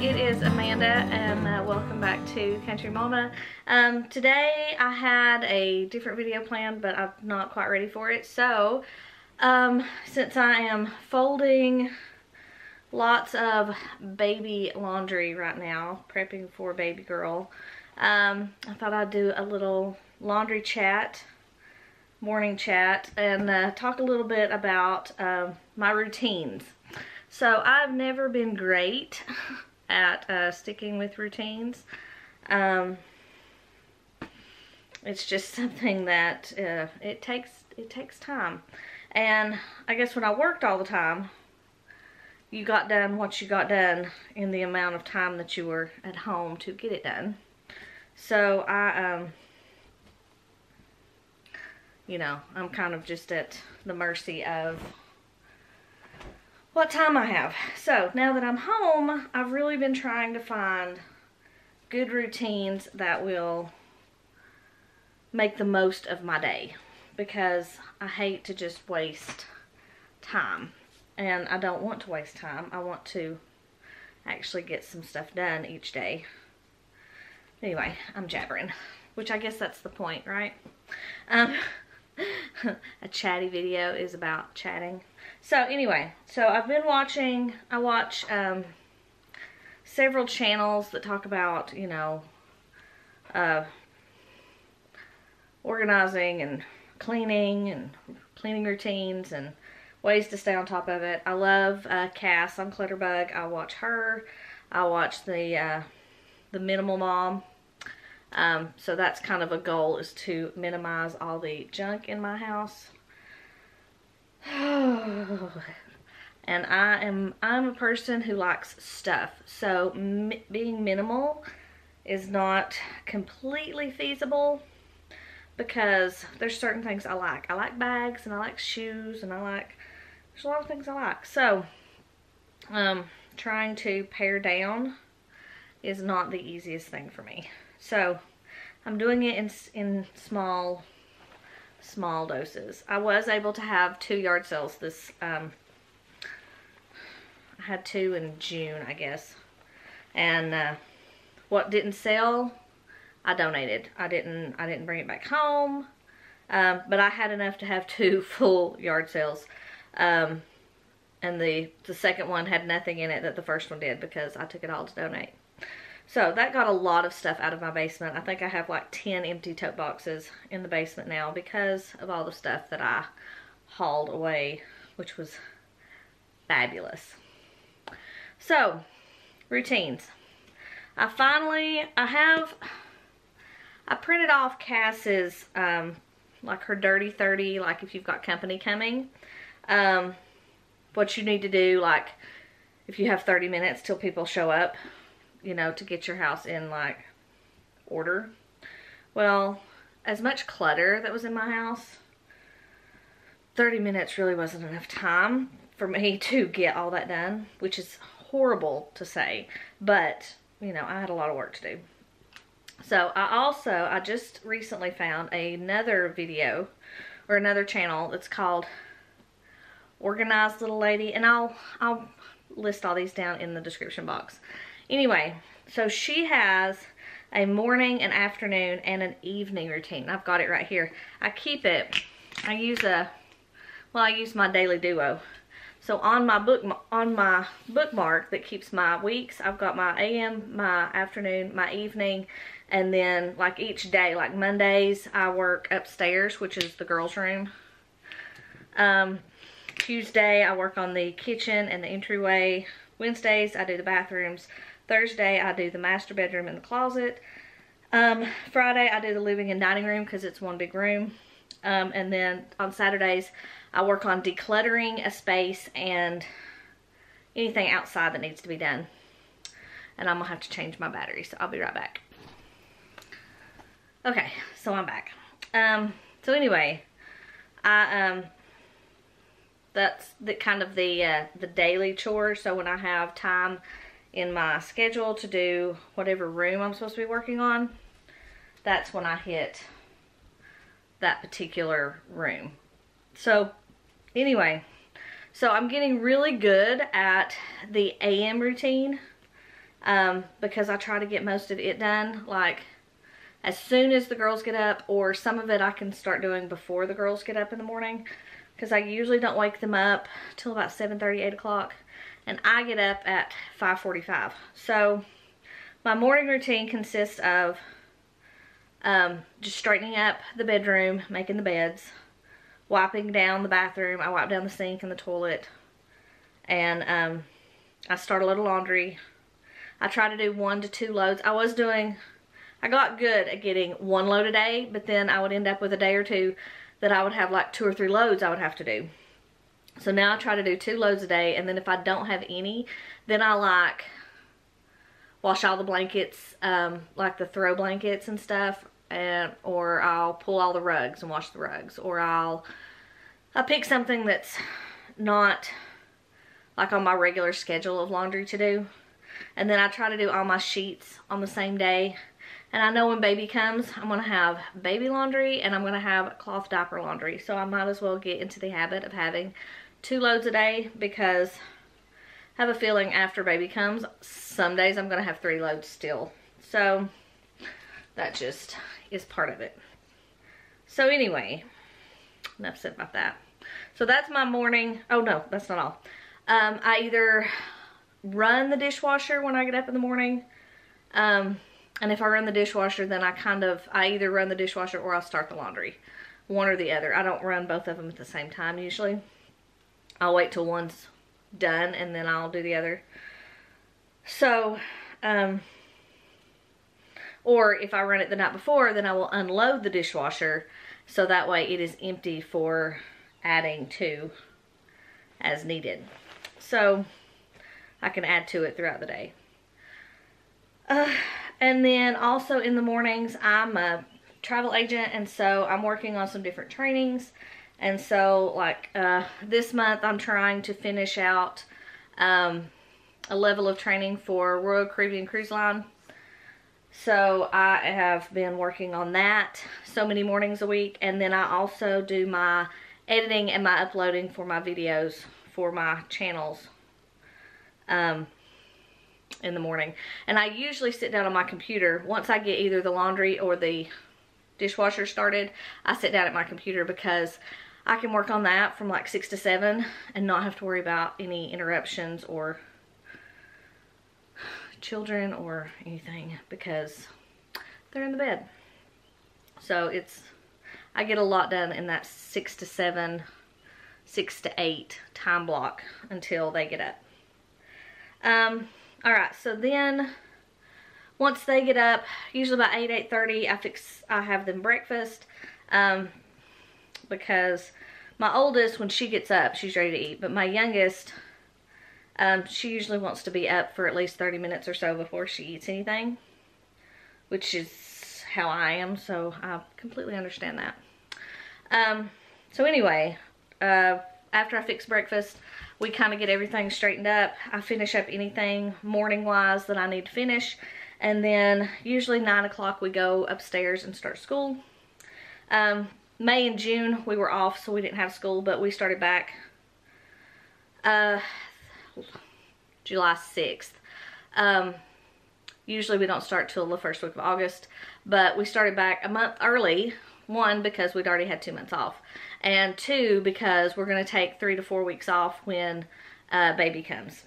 it is Amanda, and welcome back to Country Mama. Today I had a different video planned, but I'm not quite ready for it. So, since I am folding lots of baby laundry right now, prepping for baby girl, I thought I'd do a little laundry chat, morning chat, and talk a little bit about my routines. So I've never been great at sticking with routines. It's just something that it takes time. And I guess when I worked all the time, you got done what you got done in the amount of time that you were at home to get it done. So you know, I'm kind of just at the mercy of what time I have. So now that I'm home, I've really been trying to find good routines that will make the most of my day, because I hate to just waste time, and I don't want to waste time. I want to actually get some stuff done each day. Anyway, I'm jabbering, which I guess that's the point, right? A chatty video is about chatting. So anyway, so I've been watching, I watch several channels that talk about, you know, organizing and cleaning routines and ways to stay on top of it. I love Cass on Clutterbug. I watch her. I watch the Minimal Mom. So that's kind of a goal, is to minimize all the junk in my house. And I'm a person who likes stuff, so being minimal is not completely feasible, because there's certain things I like. I like bags, and I like shoes, and there's a lot of things I like. So trying to pare down is not the easiest thing for me. So I'm doing it in small doses. I was able to have 2 yard sales this, I had 2 in June, I guess. And what didn't sell, I donated. I didn't bring it back home. But I had enough to have 2 full yard sales. And the second one had nothing in it that the first one did, because I took it all to donate. So that got a lot of stuff out of my basement. I think I have like 10 empty tote boxes in the basement now because of all the stuff that I hauled away, which was fabulous. So, routines. I printed off Cass's, like her Dirty 30, like if you've got company coming. What you need to do, like if you have 30 minutes till people show up, you know, to get your house in like order. Well, as much clutter that was in my house, 30 minutes really wasn't enough time for me to get all that done, which is horrible to say, but you know, I had a lot of work to do. So I just recently found another video, or another channel, that's called Organized Little Lady, and I'll list all these down in the description box. Anyway, so she has a morning, an afternoon, and an evening routine. I've got it right here. I keep it, I use my daily duo. So on my bookmark that keeps my weeks, I've got my AM, my afternoon, my evening, and then like each day, like Mondays, I work upstairs, which is the girls' room. Tuesday, I work on the kitchen and the entryway. Wednesdays, I do the bathrooms. Thursday, I do the master bedroom and the closet. Friday, I do the living and dining room, because it's one big room. And then on Saturdays, I work on decluttering a space and anything outside that needs to be done. And I'm gonna have to change my battery, so I'll be right back. Okay, so I'm back. So anyway, that's the kind of the daily chores. So when I have time in my schedule to do whatever room I'm supposed to be working on, that's when I hit that particular room. So anyway, so I'm getting really good at the AM routine. because I try to get most of it done like as soon as the girls get up, or some of it I can start doing before the girls get up in the morning, because I usually don't wake them up till about 7:30, 8 o'clock, and I get up at 5:45. So my morning routine consists of just straightening up the bedroom, making the beds, wiping down the bathroom. I wipe down the sink and the toilet, and I start a load of laundry. I try to do 1 to 2 loads. I got good at getting 1 load a day, but then I would end up with a day or two that I would have like 2 or 3 loads I would have to do. So now I try to do 2 loads a day, and then if I don't have any, then I like wash all the blankets, like the throw blankets and stuff, or I'll pull all the rugs and wash the rugs, or I'll pick something that's not like on my regular schedule of laundry to do, and then I try to do all my sheets on the same day. And I know when baby comes, I'm going to have baby laundry and I'm going to have cloth diaper laundry. So I might as well get into the habit of having 2 loads a day, because I have a feeling after baby comes, some days I'm going to have 3 loads still. So that just is part of it. So anyway, enough said about that. So that's my morning. Oh no, that's not all. I either run the dishwasher when I get up in the morning, and if I run the dishwasher, then I either run the dishwasher or I'll start the laundry. One or the other. I don't run both of them at the same time usually. I'll wait till one's done and then I'll do the other. So, or if I run it the night before, then I will unload the dishwasher, so that way it is empty for adding to as needed. So I can add to it throughout the day. And then also in the mornings, I'm a travel agent, and so I'm working on some different trainings. And so like this month I'm trying to finish out a level of training for Royal Caribbean Cruise Line. So I have been working on that so many mornings a week, and then I also do my editing and my uploading for my videos for my channels in the morning. And I usually sit down on my computer once I get either the laundry or the dishwasher started. I sit down at my computer because I can work on that from like 6 to 7 and not have to worry about any interruptions or children or anything, because they're in the bed. So I get a lot done in that 6 to 7, 6 to 8 time block until they get up. Alright, so then once they get up, usually about 8, 8:30, I have them breakfast, because my oldest, when she gets up, she's ready to eat, but my youngest, she usually wants to be up for at least 30 minutes or so before she eats anything, which is how I am, so I completely understand that. So anyway, after I fix breakfast, we kind of get everything straightened up. I finish up anything morning-wise that I need to finish, and then usually 9 o'clock we go upstairs and start school. May and June we were off, so we didn't have school, but we started back July 6th. Usually we don't start till the first week of August, but we started back a month early. 1, because we'd already had 2 months off, and 2, because we're going to take 3 to 4 weeks off when baby comes.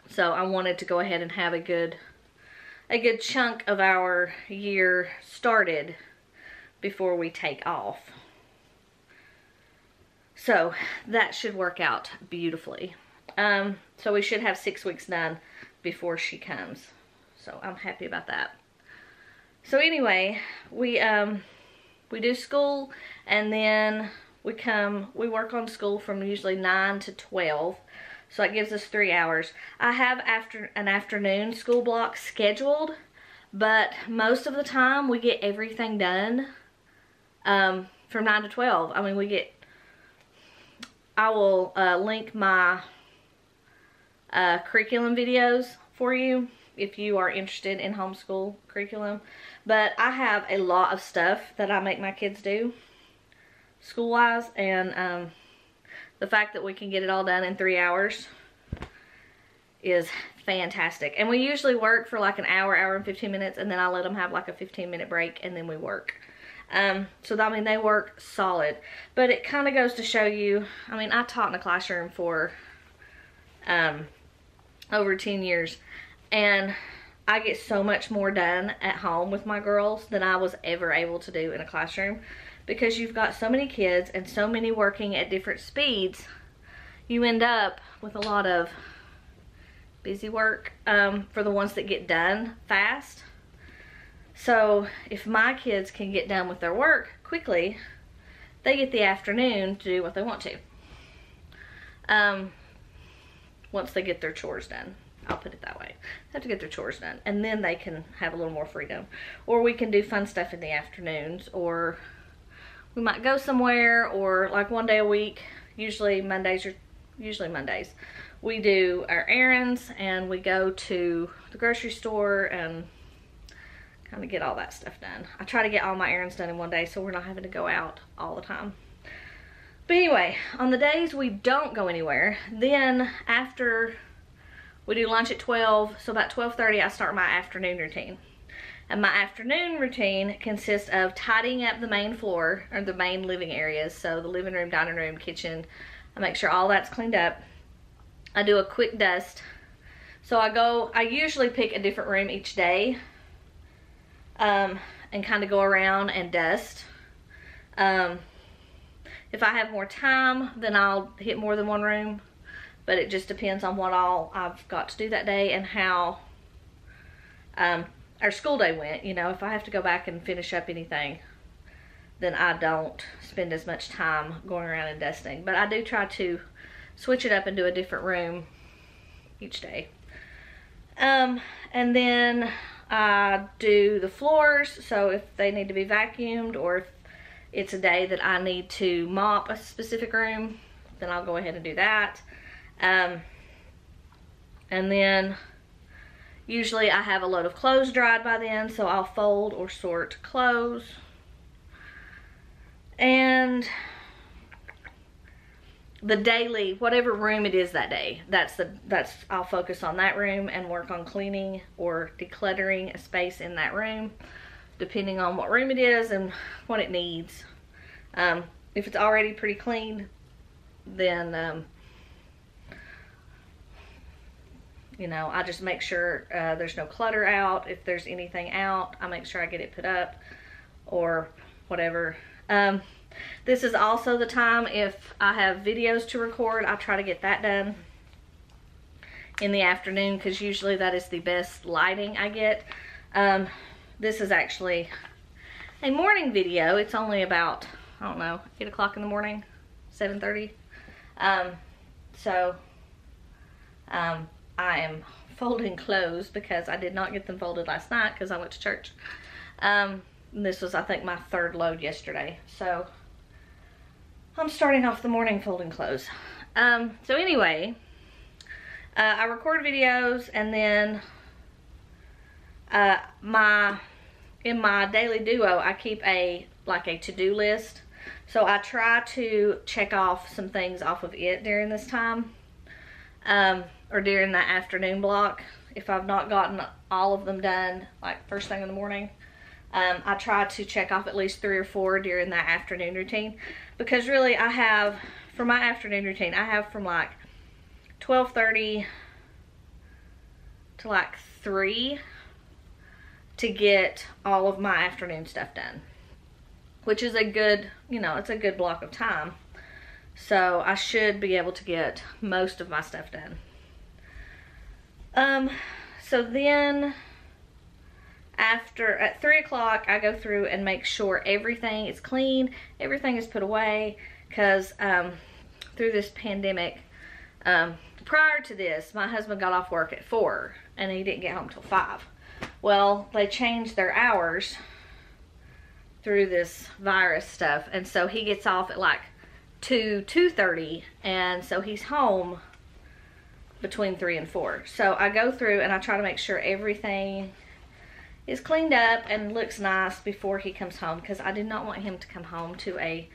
So I wanted to go ahead and have a good chunk of our year started before we take off. So that should work out beautifully. So we should have 6 weeks done before she comes. So I'm happy about that. So anyway, we do school, and then we work on school from usually 9 to 12. So that gives us 3 hours. I have an afternoon school block scheduled, but most of the time we get everything done from 9 to 12. I mean, I will link my curriculum videos for you if you are interested in homeschool curriculum. But I have a lot of stuff that I make my kids do school-wise, and the fact that we can get it all done in 3 hours is fantastic. And we usually work for like an hour, hour and 15 minutes, and then I let them have like a 15-minute break, and then we work. So I mean, they work solid. But it kind of goes to show you, I mean, I taught in a classroom for over 10 years, and I get so much more done at home with my girls than I was ever able to do in a classroom, because you've got so many kids and so many working at different speeds. You end up with a lot of busy work for the ones that get done fast. So if my kids can get done with their work quickly, they get the afternoon to do what they want to. Once they get their chores done. I'll put it that way. They have to get their chores done, and then they can have a little more freedom. Or we can do fun stuff in the afternoons, or we might go somewhere, or like one day a week, usually Mondays, we do our errands, and we go to the grocery store and kind of get all that stuff done. I try to get all my errands done in one day, so we're not having to go out all the time. But anyway, on the days we don't go anywhere, then after we do lunch at 12, so about 12:30 I start my afternoon routine. And my afternoon routine consists of tidying up the main floor, or the main living areas, so the living room, dining room, kitchen. I make sure all that's cleaned up. I do a quick dust. So I usually pick a different room each day, and kind of go around and dust. If I have more time, then I'll hit more than one room, but it just depends on what all I've got to do that day and how our school day went. You know, if I have to go back and finish up anything, then I don't spend as much time going around and dusting. But I do try to switch it up and do a different room each day. And then I do the floors, so if they need to be vacuumed, or if it's a day that I need to mop a specific room, then I'll go ahead and do that. And then usually I have a load of clothes dried by then, so I'll fold or sort clothes. And the daily, whatever room it is that day, I'll focus on that room and work on cleaning or decluttering a space in that room, depending on what room it is and what it needs. If it's already pretty clean, then you know, I just make sure there's no clutter out. If there's anything out, I make sure I get it put up or whatever. This is also the time, if I have videos to record, I try to get that done in the afternoon, because usually that is the best lighting I get. This is actually a morning video. It's only about, I don't know, 8 o'clock in the morning, 7:30. I am folding clothes because I did not get them folded last night because I went to church. This was, I think, my third load yesterday. So I'm starting off the morning folding clothes. So anyway, I record videos, and then in my daily duo, I keep a to-do list. So I try to check off some things off of it during this time, or during that afternoon block. If I've not gotten all of them done, like first thing in the morning, I try to check off at least 3 or 4 during that afternoon routine. Because really, I have, for my afternoon routine, I have from like 12:30 to like 3 to get all of my afternoon stuff done, which is a good, you know, it's a good block of time. So I should be able to get most of my stuff done. So then at 3 o'clock, I go through and make sure everything is clean, everything is put away, because through this pandemic, prior to this, my husband got off work at 4 and he didn't get home till 5. Well, they changed their hours through this virus stuff, and so he gets off at like 2:30, and so he's home between 3 and 4. So I go through and I try to make sure everything is cleaned up and looks nice before he comes home, because I do not want him to come home to a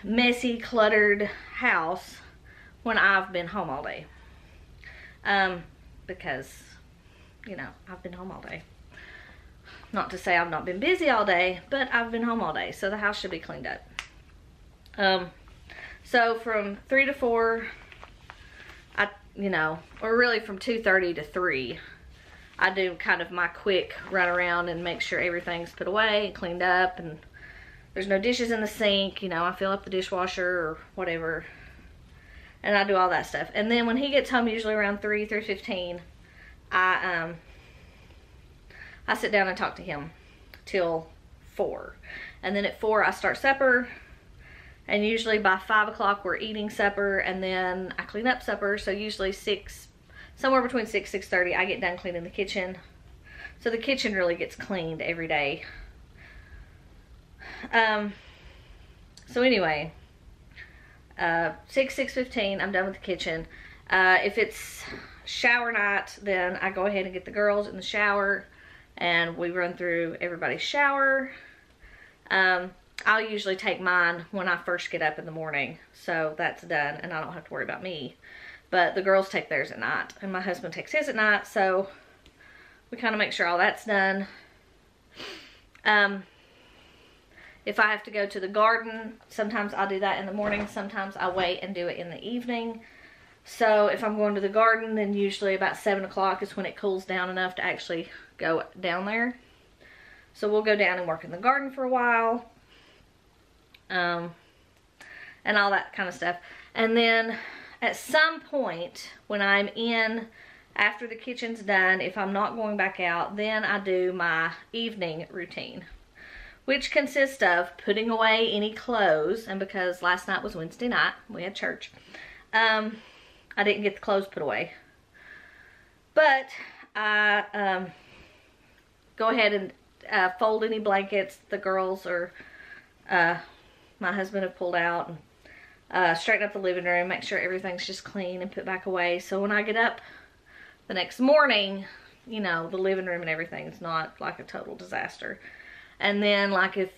messy, cluttered house when I've been home all day. because, you know, I've been home all day. Not to say I've not been busy all day, but I've been home all day, so the house should be cleaned up. So from 3 to 4, you know, or really from 2:30 to 3, I do kind of my quick run around and make sure everything's put away and cleaned up and there's no dishes in the sink. You know, I fill up the dishwasher or whatever, and I do all that stuff. And then when he gets home, usually around 3:15, I sit down and talk to him till 4. And then at 4, I start supper. And usually by 5 o'clock, we're eating supper. And then I clean up supper. So usually 6, somewhere between 6, 6:30, I get done cleaning the kitchen. So the kitchen really gets cleaned every day. So anyway, 6:15, I'm done with the kitchen. If it's shower night, then I go ahead and get the girls in the shower and we run through everybody's shower. I'll usually take mine when I first get up in the morning, so that's done and I don't have to worry about me. But the girls take theirs at night and my husband takes his at night, so we kind of make sure all that's done. If I have to go to the garden, sometimes I'll do that in the morning, sometimes I wait and do it in the evening. So if I'm going to the garden, then usually about 7 o'clock is when it cools down enough to actually go down there. So we'll go down and work in the garden for a while. And all that kind of stuff. And then at some point when I'm in, after the kitchen's done, if I'm not going back out, then I do my evening routine, which consists of putting away any clothes. And because last night was Wednesday night, we had church, I didn't get the clothes put away. But I go ahead and fold any blankets the girls or my husband have pulled out, and straighten up the living room, make sure everything's just clean and put back away. So when I get up the next morning, you know, the living room and everything's not like a total disaster. And then like if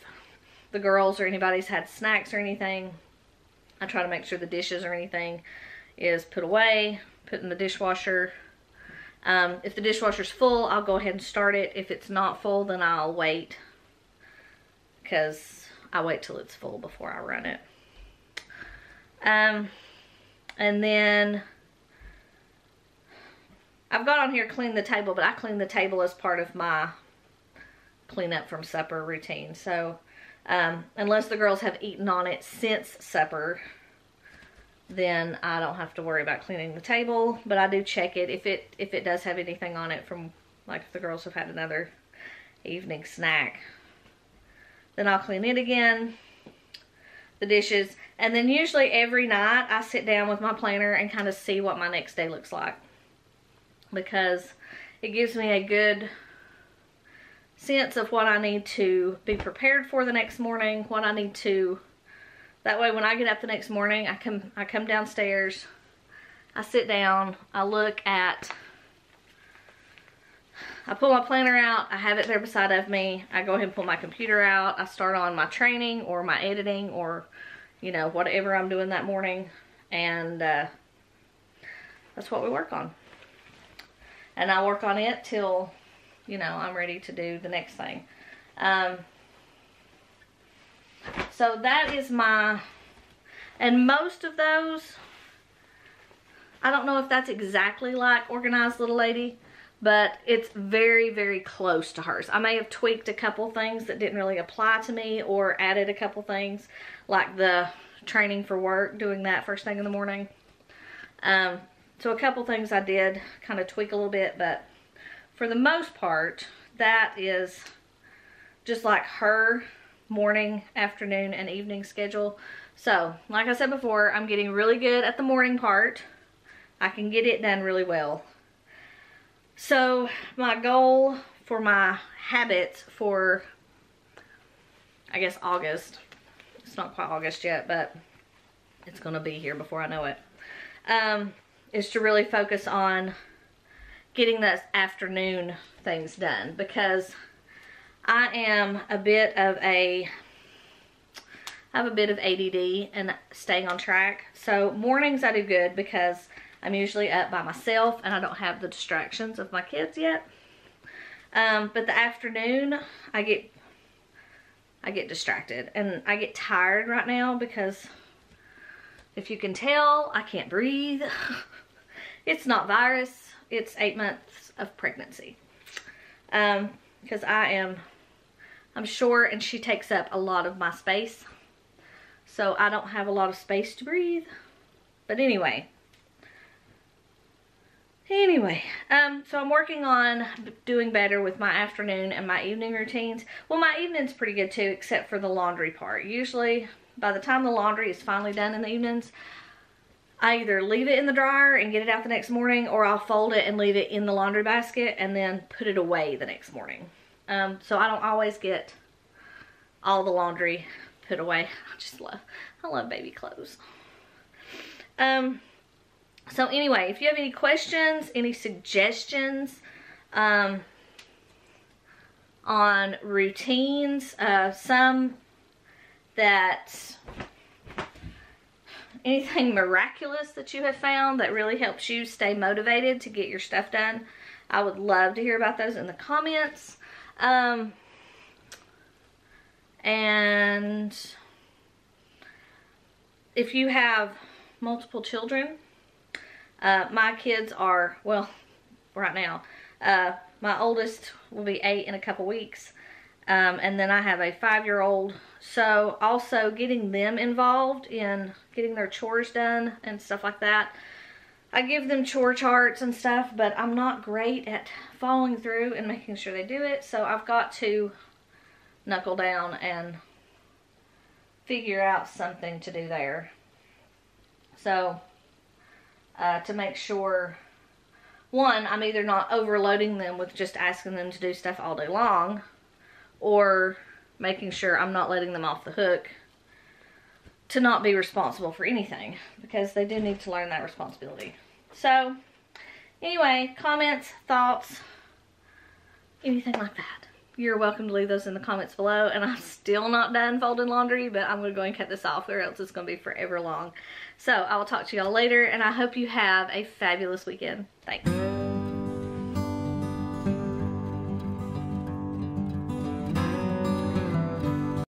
the girls or anybody's had snacks or anything, I try to make sure the dishes or anything is put away, put in the dishwasher. If the dishwasher's full, I'll go ahead and start it. If it's not full, then I'll wait, because I wait till it's full before I run it. And then I've got on here clean the table, but I clean the table as part of my clean up from supper routine. So unless the girls have eaten on it since supper, then I don't have to worry about cleaning the table. But I do check it if it does have anything on it from, like, if the girls have had another evening snack, then I'll clean it again, the dishes. And then usually every night I sit down with my planner and kind of see what my next day looks like, because it gives me a good sense of what I need to be prepared for the next morning, what I need to, that way when I get up the next morning, I come downstairs, I sit down, I look at, I pull my planner out, I have it there beside of me, I go ahead and pull my computer out, I start on my training or my editing or, you know, whatever I'm doing that morning, and that's what we work on. And I work on it till, you know, I'm ready to do the next thing. So that is my, and most of those, I don't know if that's exactly like Organized Little Lady, but it's very, very close to hers. I may have tweaked a couple things that didn't really apply to me, or added a couple things, like the training for work, doing that first thing in the morning. So a couple things I did kind of tweak a little bit, but for the most part, that is just like her morning, afternoon, and evening schedule. So, like I said before, I'm getting really good at the morning part. I can get it done really well. So, my goal for my habits for, I guess, August. It's not quite August yet, but it's going to be here before I know it. Is to really focus on getting those afternoon things done, because I am a bit of I have a bit of ADD and staying on track. So mornings I do good because I'm usually up by myself and I don't have the distractions of my kids yet. But the afternoon, I get distracted and I get tired right now because if you can tell, I can't breathe. It's not virus, it's 8 months of pregnancy. Because I'm short and she takes up a lot of my space. So I don't have a lot of space to breathe. But anyway, so I'm working on doing better with my afternoon and my evening routines. Well, my evening's pretty good too, except for the laundry part. Usually, by the time the laundry is finally done in the evenings, I either leave it in the dryer and get it out the next morning, or I'll fold it and leave it in the laundry basket and then put it away the next morning. So I don't always get all the laundry put away. I love baby clothes. So anyway, if you have any questions, any suggestions on routines, anything miraculous that you have found that really helps you stay motivated to get your stuff done, I would love to hear about those in the comments. And if you have multiple children, my kids are, well, right now, my oldest will be 8 in a couple weeks. And then I have a 5-year-old. So also getting them involved in getting their chores done and stuff like that. I give them chore charts and stuff, but I'm not great at following through and making sure they do it. So I've got to knuckle down and figure out something to do there. So to make sure, one, I'm either not overloading them with just asking them to do stuff all day long, or making sure I'm not letting them off the hook to not be responsible for anything, because they do need to learn that responsibility. So anyway, comments, thoughts, anything like that, you're welcome to leave those in the comments below. And I'm still not done folding laundry, but I'm going to go and cut this off or else it's going to be forever long. So I will talk to y'all later, and I hope you have a fabulous weekend. Thanks.